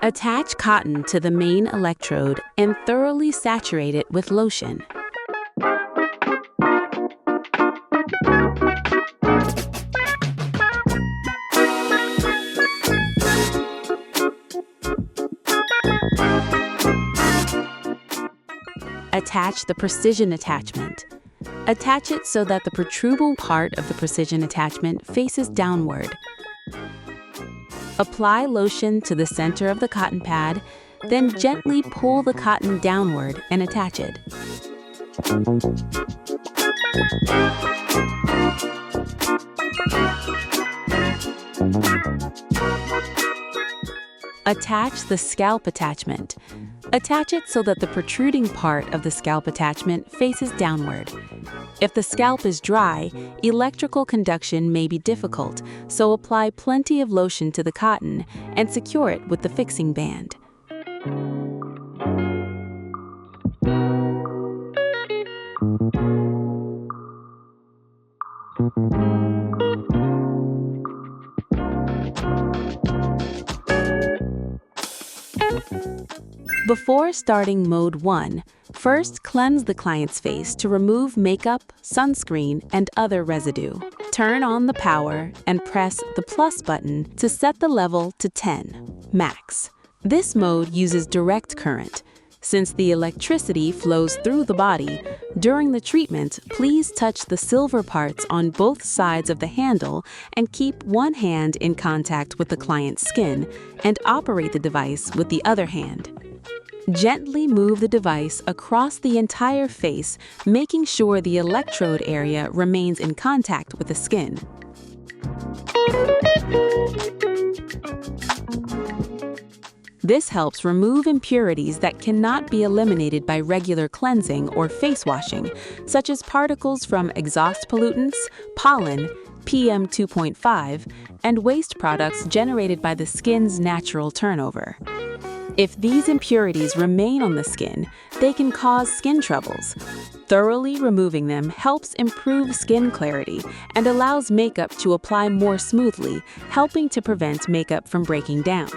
Attach cotton to the main electrode and thoroughly saturate it with lotion. Attach the precision attachment. Attach it so that the protruding part of the precision attachment faces downward. Apply lotion to the center of the cotton pad, then gently pull the cotton downward and attach it. Attach the scalp attachment. Attach it so that the protruding part of the scalp attachment faces downward. If the scalp is dry, electrical conduction may be difficult, so apply plenty of lotion to the cotton and secure it with the fixing band. Before starting Mode 1, first cleanse the client's face to remove makeup, sunscreen, and other residue. Turn on the power and press the plus button to set the level to 10, max. This mode uses direct current. Since the electricity flows through the body, during the treatment, please touch the silver parts on both sides of the handle and keep one hand in contact with the client's skin and operate the device with the other hand. Gently move the device across the entire face, making sure the electrode area remains in contact with the skin. This helps remove impurities that cannot be eliminated by regular cleansing or face washing, such as particles from exhaust pollutants, pollen, PM 2.5, and waste products generated by the skin's natural turnover. If these impurities remain on the skin, they can cause skin troubles. Thoroughly removing them helps improve skin clarity and allows makeup to apply more smoothly, helping to prevent makeup from breaking down.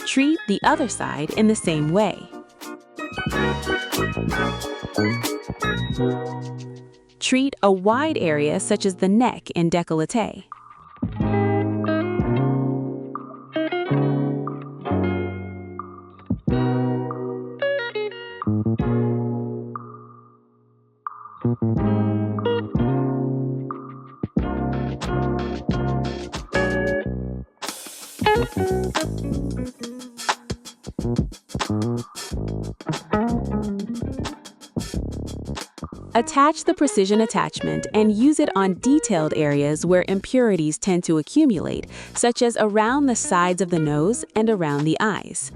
Treat the other side in the same way. Treat a wide area such as the neck and décolleté. Attach the precision attachment and use it on detailed areas where impurities tend to accumulate, such as around the sides of the nose and around the eyes.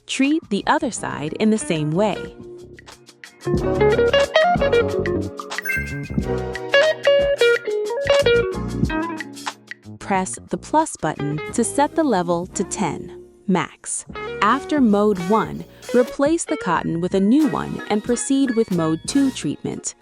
Treat the other side in the same way. Press the plus button to set the level to 10, max. After Mode 1, replace the cotton with a new one and proceed with Mode 2 treatment.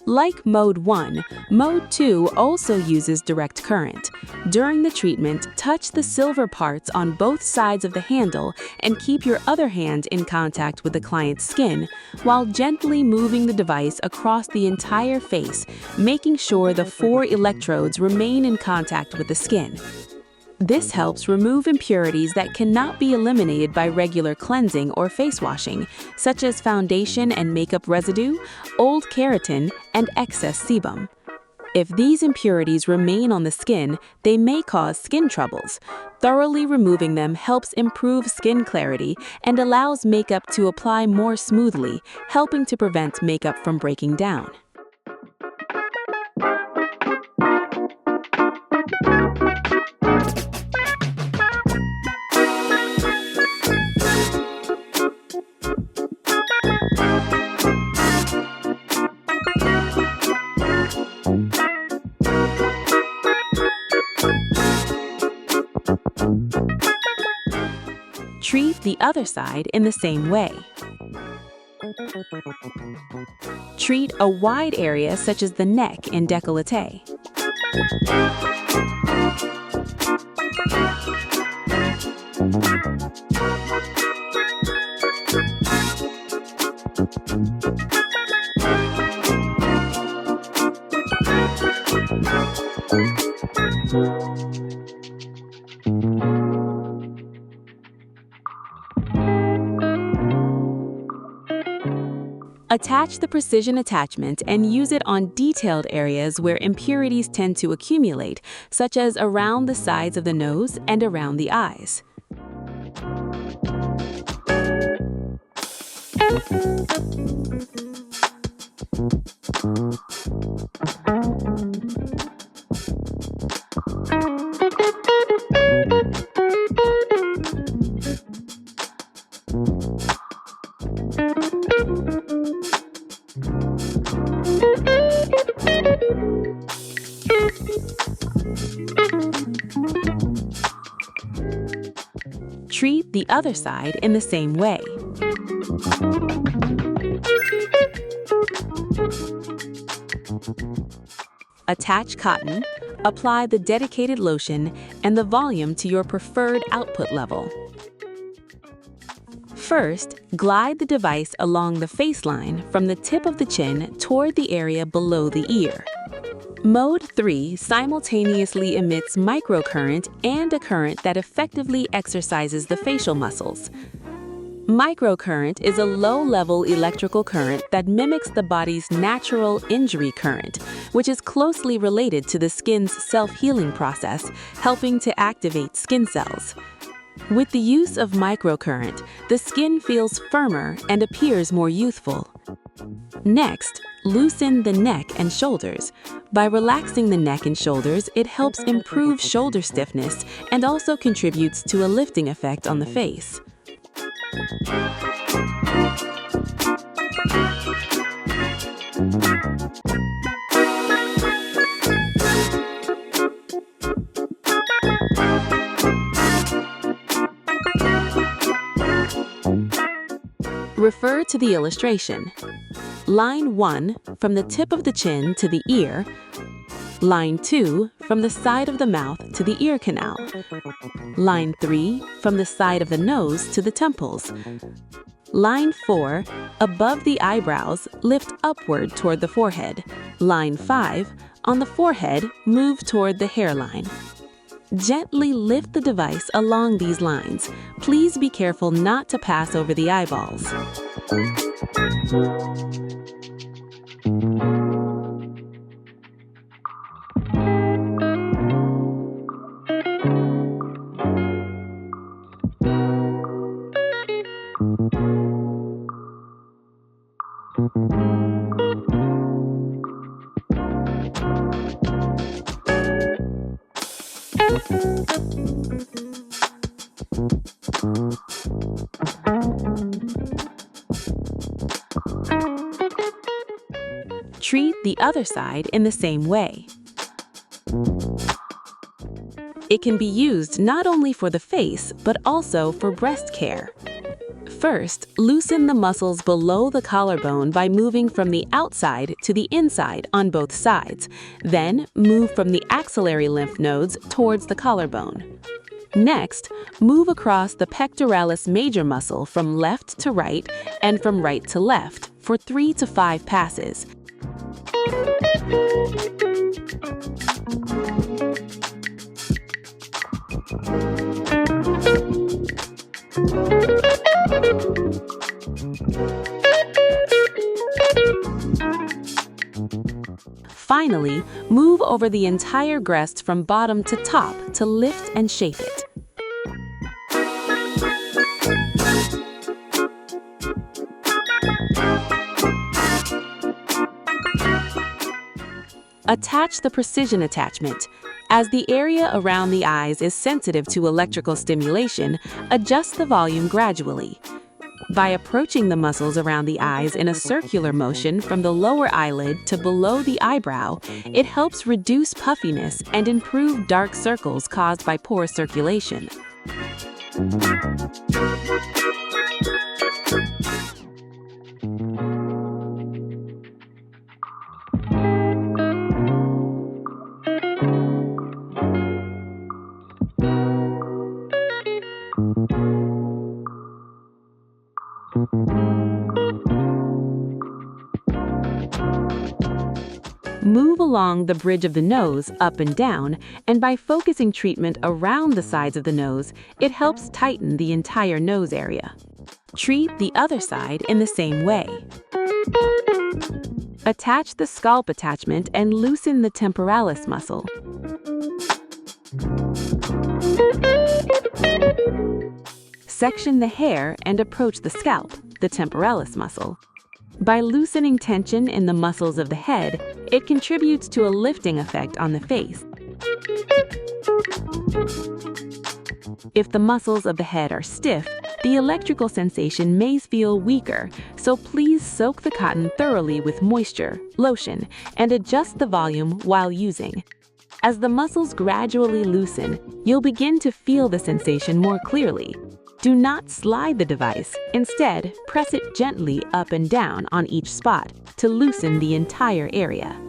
Like Mode 1, Mode 2 also uses direct current. During the treatment, touch the silver parts on both sides of the handle and keep your other hand in contact with the client's skin while gently moving the device across the entire face, making sure the 4 electrodes remain in contact with the skin. This helps remove impurities that cannot be eliminated by regular cleansing or face washing, such as foundation and makeup residue, old keratin, and excess sebum. If these impurities remain on the skin, they may cause skin troubles. Thoroughly removing them helps improve skin clarity and allows makeup to apply more smoothly, helping to prevent makeup from breaking down. Treat the other side in the same way. Treat a wide area such as the neck and décolleté. Attach the precision attachment and use it on detailed areas where impurities tend to accumulate, such as around the sides of the nose and around the eyes. Treat the other side in the same way. Attach cotton, apply the dedicated lotion and the volume to your preferred output level. First, glide the device along the face line from the tip of the chin toward the area below the ear. Mode 3 simultaneously emits microcurrent and a current that effectively exercises the facial muscles. Microcurrent is a low-level electrical current that mimics the body's natural injury current, which is closely related to the skin's self-healing process, helping to activate skin cells. With the use of microcurrent, the skin feels firmer and appears more youthful. Next, loosen the neck and shoulders. By relaxing the neck and shoulders, it helps improve shoulder stiffness and also contributes to a lifting effect on the face. Refer to the illustration. Line 1 from the tip of the chin to the ear. Line 2 from the side of the mouth to the ear canal. Line 3 from the side of the nose to the temples. Line 4 above the eyebrows, lift upward toward the forehead. Line 5 on the forehead, move toward the hairline. Gently lift the device along these lines. Please be careful not to pass over the eyeballs. Treat the other side in the same way. It can be used not only for the face, but also for breast care. First, loosen the muscles below the collarbone by moving from the outside to the inside on both sides. Then, move from the axillary lymph nodes towards the collarbone. Next, move across the pectoralis major muscle from left to right and from right to left for 3 to 5 passes. Finally, move over the entire breast from bottom to top to lift and shape it. Attach the precision attachment. As the area around the eyes is sensitive to electrical stimulation, adjust the volume gradually. By approaching the muscles around the eyes in a circular motion from the lower eyelid to below the eyebrow, it helps reduce puffiness and improve dark circles caused by poor circulation. Move along the bridge of the nose up and down, and by focusing treatment around the sides of the nose, it helps tighten the entire nose area. Treat the other side in the same way. Attach the scalp attachment and loosen the temporalis muscle. Section the hair and approach the scalp, the temporalis muscle. By loosening tension in the muscles of the head, it contributes to a lifting effect on the face. If the muscles of the head are stiff, the electrical sensation may feel weaker, so please soak the cotton thoroughly with moisture, lotion, and adjust the volume while using. As the muscles gradually loosen, you'll begin to feel the sensation more clearly. Do not slide the device. Instead, press it gently up and down on each spot to loosen the entire area.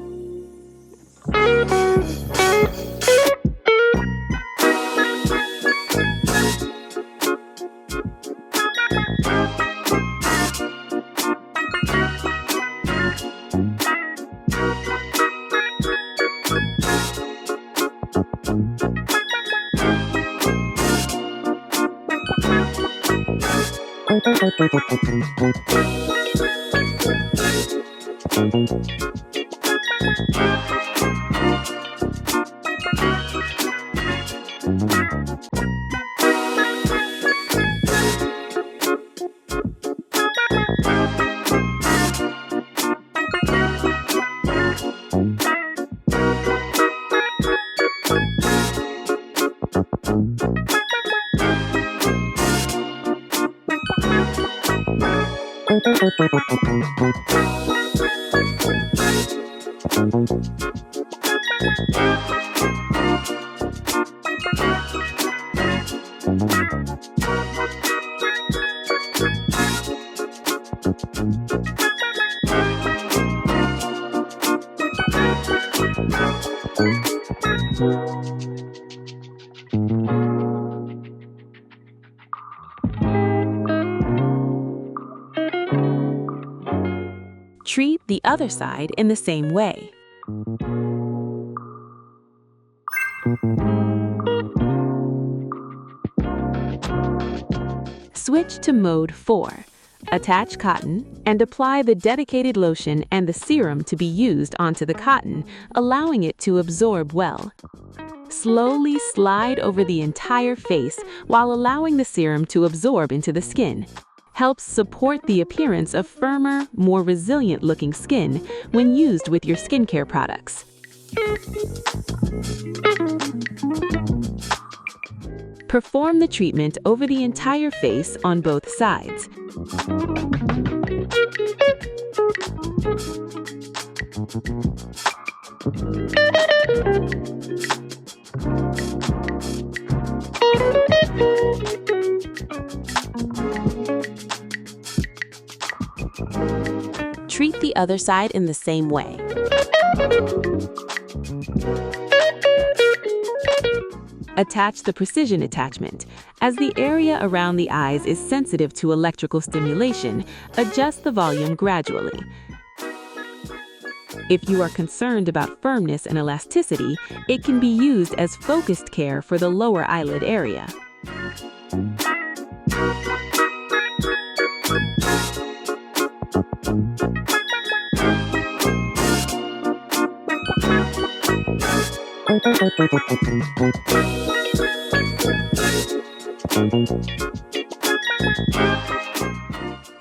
Treat the other side in the same way. Switch to mode 4. Attach cotton and apply the dedicated lotion and the serum to be used onto the cotton, allowing it to absorb well. Slowly slide over the entire face while allowing the serum to absorb into the skin. Helps support the appearance of firmer, more resilient-looking skin when used with your skincare products. Perform the treatment over the entire face on both sides. other side in the same way. Attach the precision attachment. As the area around the eyes is sensitive to electrical stimulation, adjust the volume gradually. If you are concerned about firmness and elasticity, it can be used as focused care for the lower eyelid area.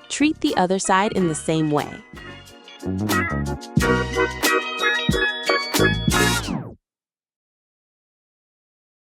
Treat the other side in the same way.